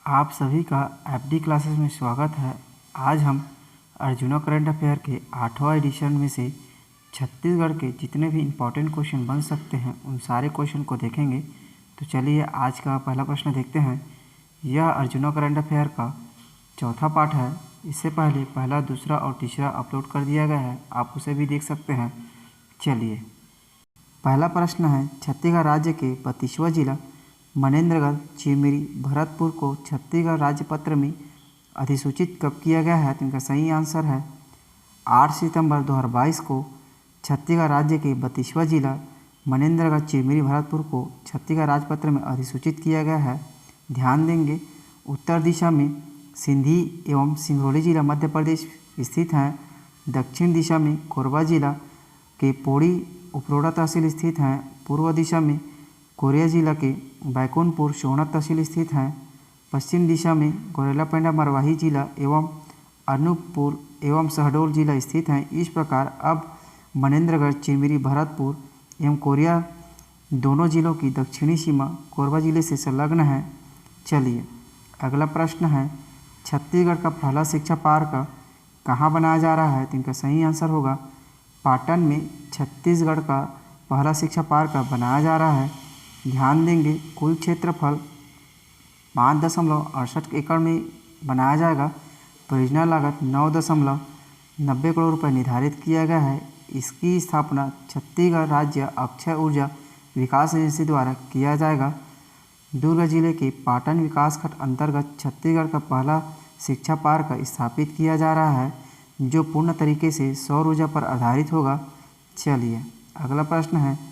आप सभी का एफडी क्लासेस में स्वागत है। आज हम अर्जुना करंट अफेयर के 8वां एडिशन में से छत्तीसगढ़ के जितने भी इम्पोर्टेंट क्वेश्चन बन सकते हैं उन सारे क्वेश्चन को देखेंगे। तो चलिए आज का पहला प्रश्न देखते हैं। यह अर्जुना करंट अफेयर का चौथा पार्ट है। इससे पहले पहला, दूसरा और तीसरा अपलोड कर दिया गया है, आप उसे भी देख सकते हैं। चलिए पहला प्रश्न है, छत्तीसगढ़ राज्य के 32वां जिला मनेन्द्रगढ़, चिरमिरी, भरतपुर को छत्तीसगढ़ राज्य पत्र में अधिसूचित कब किया गया है? तो इनका सही आंसर है 8 सितंबर 2022 को छत्तीसगढ़ राज्य के 32वां जिला मनेन्द्रगढ़, चिरमिरी, भरतपुर को छत्तीसगढ़ राजपत्र में अधिसूचित किया गया है। ध्यान देंगे, उत्तर दिशा में सिंधी एवं सिंगरौली जिला मध्य प्रदेश स्थित हैं। दक्षिण दिशा में कोरबा जिला के पौड़ी उपरोड़ा तहसील स्थित हैं। पूर्व दिशा में कोरिया जिला के बैकुंठपुर सोहना तहसील स्थित हैं। पश्चिम दिशा में गोरेला-पेंडा मरवाही जिला एवं अनूपपुर एवं शहडोल जिला स्थित हैं। इस प्रकार अब मनेन्द्रगढ़, चिरमिरी, भरतपुर एवं कोरिया दोनों जिलों की दक्षिणी सीमा कोरबा जिले से संलग्न है। चलिए अगला प्रश्न है, छत्तीसगढ़ का पहला शिक्षा पार्क कहाँ बनाया जा रहा है? तो इनका सही आंसर होगा पाटन में छत्तीसगढ़ का पहला शिक्षा पार्क बनाया जा रहा है। ध्यान देंगे, कुल क्षेत्रफल 5.68 एकड़ में बनाया जाएगा। परियोजना लागत 9.90 करोड़ रुपये निर्धारित किया गया है। इसकी स्थापना छत्तीसगढ़ राज्य अक्षय ऊर्जा विकास एजेंसी द्वारा किया जाएगा। दुर्ग जिले के पाटन विकासखंड अंतर्गत छत्तीसगढ़ का पहला शिक्षा पार्क स्थापित किया जा रहा है, जो पूर्ण तरीके से सौर ऊर्जा पर आधारित होगा। चलिए अगला प्रश्न है,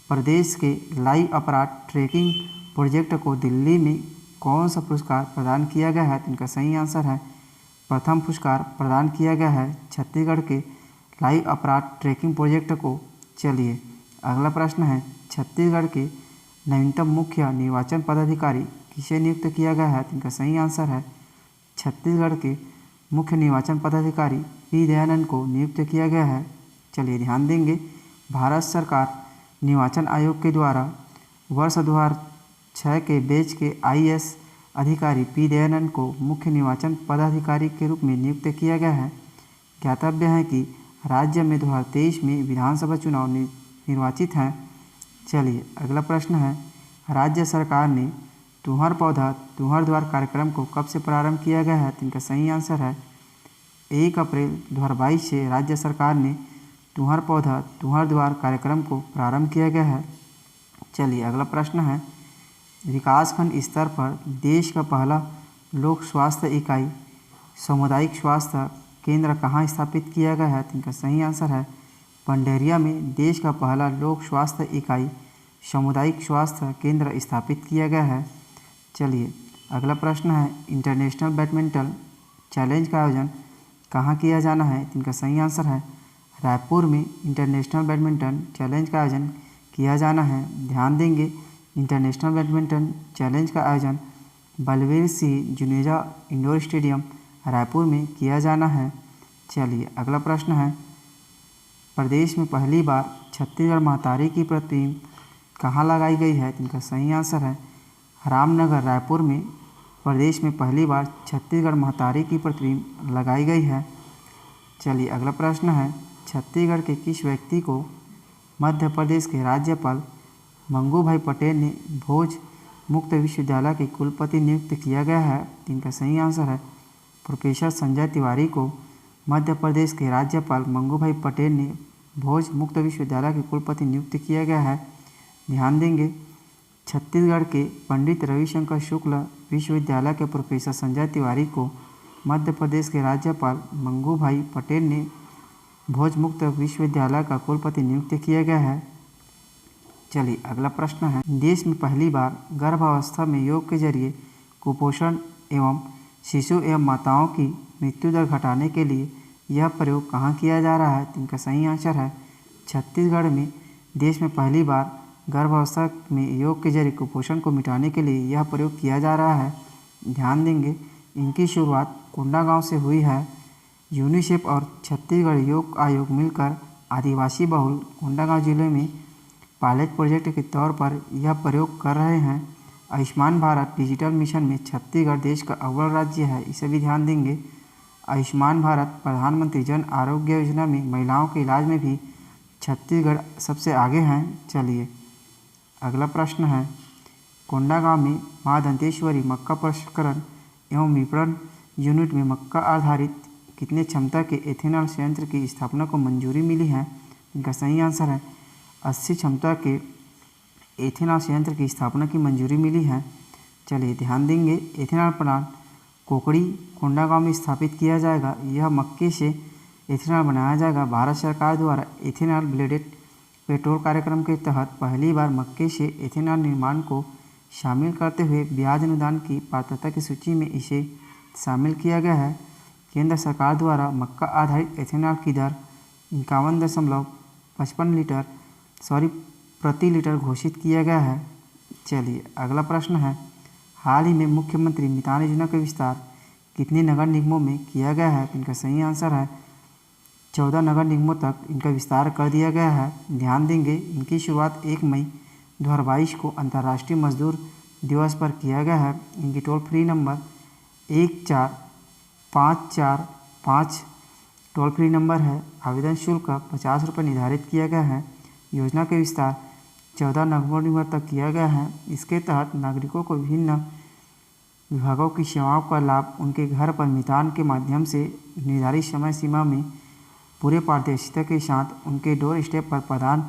प्रदेश के लाइव अपराध ट्रैकिंग प्रोजेक्ट को दिल्ली में कौन सा पुरस्कार प्रदान किया गया है? तो इनका सही आंसर है प्रथम पुरस्कार प्रदान किया गया है छत्तीसगढ़ के लाइव अपराध ट्रैकिंग प्रोजेक्ट को। चलिए अगला प्रश्न है, छत्तीसगढ़ के नवीनतम मुख्य निर्वाचन पदाधिकारी किसे नियुक्त किया गया है? तो इनका सही आंसर है छत्तीसगढ़ के मुख्य निर्वाचन पदाधिकारी पी दयानंद को नियुक्त किया गया है। चलिए ध्यान देंगे, भारत सरकार निर्वाचन आयोग के द्वारा वर्ष 2006 के बैच के IAS अधिकारी पी दयानंद को मुख्य निर्वाचन पदाधिकारी के रूप में नियुक्त किया गया है। ज्ञातव्य है कि राज्य में 2023 में विधानसभा चुनाव निर्वाचित हैं। चलिए अगला प्रश्न है, राज्य सरकार ने तुहर पौधा तुहर द्वार कार्यक्रम को कब से प्रारंभ किया गया है? तो इनका सही आंसर है 1 अप्रैल 2022 से राज्य सरकार ने तुहर पौधा तुहर द्वार कार्यक्रम को प्रारंभ किया गया है। चलिए अगला प्रश्न है, विकासखंड स्तर पर देश का पहला लोक स्वास्थ्य इकाई सामुदायिक स्वास्थ्य केंद्र कहाँ स्थापित किया गया है? तो इनका सही आंसर है पंडेरिया में देश का पहला लोक स्वास्थ्य इकाई सामुदायिक स्वास्थ्य केंद्र स्थापित किया गया है। चलिए अगला प्रश्न है, इंटरनेशनल बैडमिंटन चैलेंज का आयोजन कहाँ किया जाना है? तो इनका सही आंसर है रायपुर में इंटरनेशनल बैडमिंटन चैलेंज का आयोजन किया जाना है। ध्यान देंगे, इंटरनेशनल बैडमिंटन चैलेंज का आयोजन बलवीर सिंह जुनेजा इंडोर स्टेडियम रायपुर में किया जाना है। चलिए अगला प्रश्न है, प्रदेश में पहली बार छत्तीसगढ़ महतारी की प्रतिमा कहाँ लगाई गई है? तो इनका सही आंसर है रामनगर, रायपुर में प्रदेश में पहली बार छत्तीसगढ़ महतारी की प्रतिमा लगाई गई है। चलिए अगला प्रश्न है, छत्तीसगढ़ के किस व्यक्ति को मध्य प्रदेश के राज्यपाल मंगू भाई पटेल ने भोज मुक्त विश्वविद्यालय के कुलपति नियुक्त किया गया है? इनका सही आंसर है प्रोफेसर संजय तिवारी को मध्य प्रदेश के राज्यपाल मंगू भाई पटेल ने भोज मुक्त विश्वविद्यालय के कुलपति नियुक्त किया गया है। ध्यान देंगे, छत्तीसगढ़ के पंडित रविशंकर शुक्ल विश्वविद्यालय के प्रोफेसर संजय तिवारी को मध्य प्रदेश के राज्यपाल मंगू भाई पटेल ने भोज मुक्त विश्वविद्यालय का कुलपति नियुक्त किया गया है। चलिए अगला प्रश्न है, देश में पहली बार गर्भावस्था में योग के जरिए कुपोषण एवं शिशु एवं माताओं की मृत्यु दर घटाने के लिए यह प्रयोग कहाँ किया जा रहा है? तो इनका सही आंसर है छत्तीसगढ़ में देश में पहली बार गर्भावस्था में योग के जरिए कुपोषण को मिटाने के लिए यह प्रयोग किया जा रहा है। ध्यान देंगे, इनकी शुरुआत कोंडागांव से हुई है। यूनिसेफ और छत्तीसगढ़ योग आयोग मिलकर आदिवासी बहुल कोंडागांव जिले में पायलट प्रोजेक्ट के तौर पर यह प्रयोग कर रहे हैं। आयुष्मान भारत डिजिटल मिशन में छत्तीसगढ़ देश का अव्वल राज्य है, इसे भी ध्यान देंगे। आयुष्मान भारत प्रधानमंत्री जन आरोग्य योजना में महिलाओं के इलाज में भी छत्तीसगढ़ सबसे आगे हैं। चलिए अगला प्रश्न है, कोंडागांव में मां दंतेश्वरी मक्का प्रसंस्करण एवं विपणन यूनिट में मक्का आधारित कितने क्षमता के एथेनॉल संयंत्र की स्थापना को मंजूरी मिली है? इनका सही आंसर है 80 क्षमता के एथेनॉल संयंत्र की स्थापना की मंजूरी मिली है। चलिए ध्यान देंगे, एथेनॉल प्लांट कोकड़ी कोंडागांव में स्थापित किया जाएगा। यह मक्के से एथेनॉल बनाया जाएगा। भारत सरकार द्वारा एथेनॉल ब्लेडेड पेट्रोल कार्यक्रम के तहत पहली बार मक्के से एथेनॉल निर्माण को शामिल करते हुए ब्याज अनुदान की पात्रता की सूची में इसे शामिल किया गया है। केंद्र सरकार द्वारा मक्का आधारित एथेनॉल की दर 51.55 लीटर प्रति लीटर घोषित किया गया है। चलिए अगला प्रश्न है, हाल ही में मुख्यमंत्री मितान योजना का विस्तार कितने नगर निगमों में किया गया है? इनका सही आंसर है 14 नगर निगमों तक इनका विस्तार कर दिया गया है। ध्यान देंगे, इनकी शुरुआत 1 मई 2022 को अंतर्राष्ट्रीय मजदूर दिवस पर किया गया है। इनकी toll free number 14545 toll free number है। आवेदन शुल्क 50 रुपये निर्धारित किया गया है। योजना के विस्तार 14 नगर निगमों तक किया गया है। इसके तहत नागरिकों को विभिन्न विभागों की सेवाओं का लाभ उनके घर पर मितान के माध्यम से निर्धारित समय सीमा में पूरे पारदर्शिता के साथ उनके डोर स्टेप पर प्रदान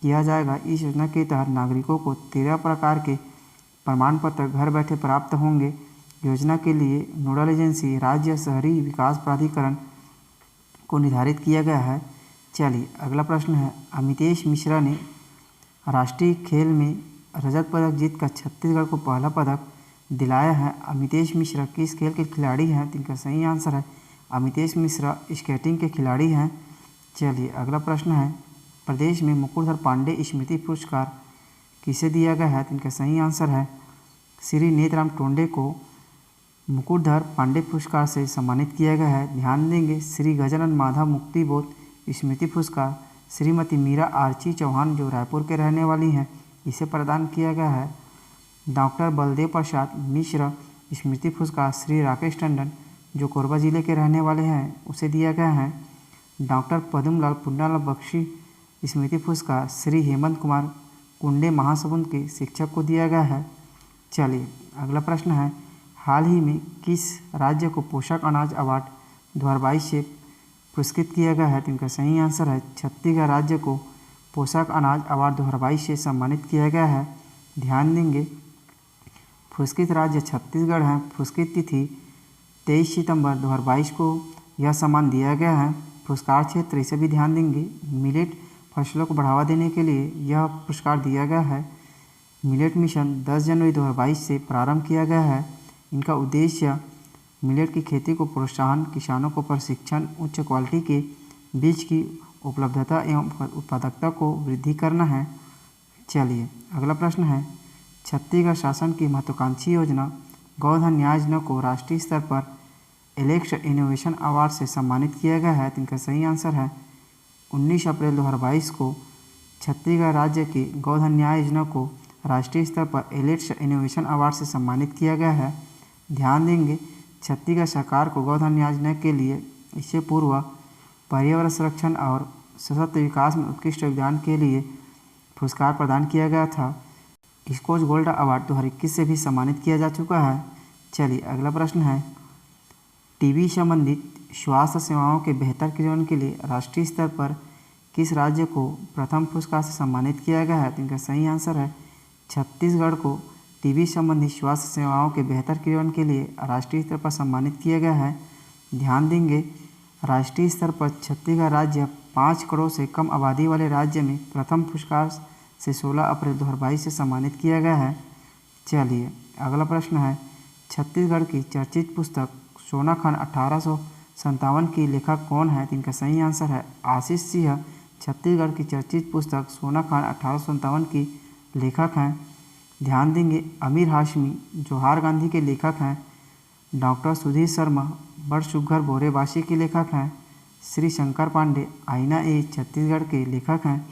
किया जाएगा। इस योजना के तहत नागरिकों को 13 प्रकार के प्रमाण पत्र घर बैठे प्राप्त होंगे। योजना के लिए नोडल एजेंसी राज्य शहरी विकास प्राधिकरण को निर्धारित किया गया है। चलिए अगला प्रश्न है, अमितेश मिश्रा ने राष्ट्रीय खेल में रजत पदक जीतकर छत्तीसगढ़ को पहला पदक दिलाया है। अमितेश मिश्रा किस खेल के खिलाड़ी हैं? तो इनका सही आंसर है अमितेश मिश्रा स्केटिंग के खिलाड़ी हैं। चलिए अगला प्रश्न है, प्रदेश में मुकुटधर पांडे स्मृति पुरस्कार किसे दिया गया है? तो इनका सही आंसर है श्री नेतराम टोंडे को मुकुटधर पांडे पुरस्कार से सम्मानित किया गया है। ध्यान देंगे, श्री गजानन माधव मुक्तिबोध स्मृति पुरस्कार श्रीमती मीरा आर्ची चौहान जो रायपुर के रहने वाली हैं इसे प्रदान किया गया है। डॉक्टर बलदेव प्रसाद मिश्र स्मृति पुरस्कार श्री राकेश टंडन जो कोरबा जिले के रहने वाले हैं उसे दिया गया है। डॉक्टर पद्मलाल पुन्नालाल बख्शी स्मृति पुरस्कार श्री हेमंत कुमार कुंडे महासमुंद के शिक्षक को दिया गया है। चलिए अगला प्रश्न है, हाल ही में किस राज्य को पोषक अनाज अवार्ड 2022 से पुरस्कृत किया गया है? तो इनका सही आंसर है छत्तीसगढ़ राज्य को पोषक अनाज अवार्ड 2022 से सम्मानित किया गया है। ध्यान देंगे, पुरस्कृत राज्य छत्तीसगढ़ है। पुरस्कृत तिथि 23 सितंबर 2022 को यह सम्मान दिया गया है। पुरस्कार क्षेत्र इसे भी ध्यान देंगे, मिलेट फसलों को बढ़ावा देने के लिए यह पुरस्कार दिया गया है। मिलेट मिशन 10 जनवरी 2022 से प्रारंभ किया गया है। इनका उद्देश्य मिलेट की खेती को प्रोत्साहन, किसानों को प्रशिक्षण, उच्च क्वालिटी के बीज की उपलब्धता एवं उत्पादकता को वृद्धि करना है। चलिए अगला प्रश्न है, छत्तीसगढ़ शासन की महत्वाकांक्षी योजना गोधन न्याय योजना को राष्ट्रीय स्तर पर एलेक्स इनोवेशन अवार्ड से सम्मानित किया गया है। तो इनका सही आंसर है 19 अप्रैल 2022 को छत्तीसगढ़ राज्य की गोधन न्याय योजना को राष्ट्रीय स्तर पर एलेक्स इनोवेशन अवार्ड से सम्मानित किया गया है। ध्यान देंगे, छत्तीसगढ़ सरकार को गोधन न्याय योजना के लिए इससे पूर्व पर्यावरण संरक्षण और सशक्त विकास में उत्कृष्ट योगदान के लिए पुरस्कार प्रदान किया गया था। स्कोच गोल्ड अवार्ड 2021 से भी सम्मानित किया जा चुका है। चलिए अगला प्रश्न है, टीबी संबंधित स्वास्थ्य सेवाओं के बेहतर क्रियान्वयन के लिए राष्ट्रीय स्तर पर किस राज्य को प्रथम पुरस्कार से सम्मानित किया गया है? तो इनका सही आंसर है छत्तीसगढ़ को टीबी संबंधी स्वास्थ्य सेवाओं के बेहतर क्रियान्वयन के लिए राष्ट्रीय स्तर पर सम्मानित किया गया है। ध्यान देंगे, राष्ट्रीय स्तर पर छत्तीसगढ़ राज्य 5 करोड़ से कम आबादी वाले राज्य में प्रथम पुरस्कार से 16 अप्रैल 2022 से सम्मानित किया गया है। चलिए अगला प्रश्न है, छत्तीसगढ़ की चर्चित पुस्तक सोनाखंड 1857 की लेखक कौन है? तो इनका सही आंसर है आशीष सिंह। छत्तीसगढ़ की चर्चित पुस्तक सोनाखंड 1857 की लेखक हैं। ध्यान देंगे, अमीर हाशमी जोहार गांधी के लेखक हैं। डॉक्टर सुधीर शर्मा बड़सुग्घर बोरेबासी के लेखक हैं। श्री शंकर पांडे आईना ए छत्तीसगढ़ के लेखक हैं।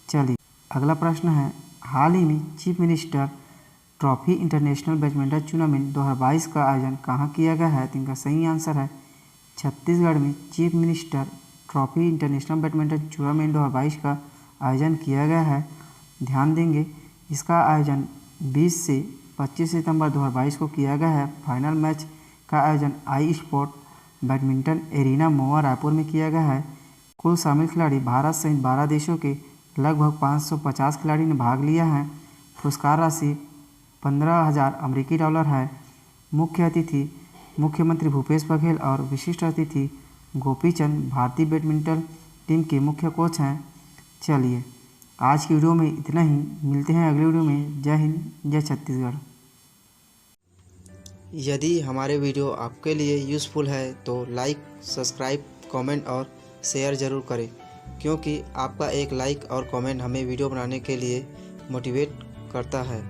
चलिए अगला प्रश्न है, हाल ही में chief minister trophy international badminton tournament 2022 का आयोजन कहाँ किया गया है? तो इनका सही आंसर है छत्तीसगढ़ में chief minister trophy international badminton tournament 2022 का आयोजन किया गया है। ध्यान देंगे इसका आयोजन 20 से 25 सितंबर 2022 को किया गया है। फाइनल मैच का आयोजन आई स्पोर्ट बैडमिंटन एरिना मोवा रायपुर में किया गया है। कुल शामिल खिलाड़ी भारत सहित 12 देशों के लगभग 550 खिलाड़ी ने भाग लिया है। पुरस्कार राशि 15,000 अमेरिकी डॉलर है। मुख्य अतिथि मुख्यमंत्री भूपेश बघेल और विशिष्ट अतिथि गोपी चंद भारतीय बैडमिंटन टीम के मुख्य कोच हैं। चलिए आज की वीडियो में इतना ही, मिलते हैं अगली वीडियो में। जय हिंद, जय छत्तीसगढ़। यदि हमारे वीडियो आपके लिए यूज़फुल है तो लाइक, सब्सक्राइब, कमेंट और शेयर ज़रूर करें, क्योंकि आपका एक लाइक और कमेंट हमें वीडियो बनाने के लिए मोटिवेट करता है।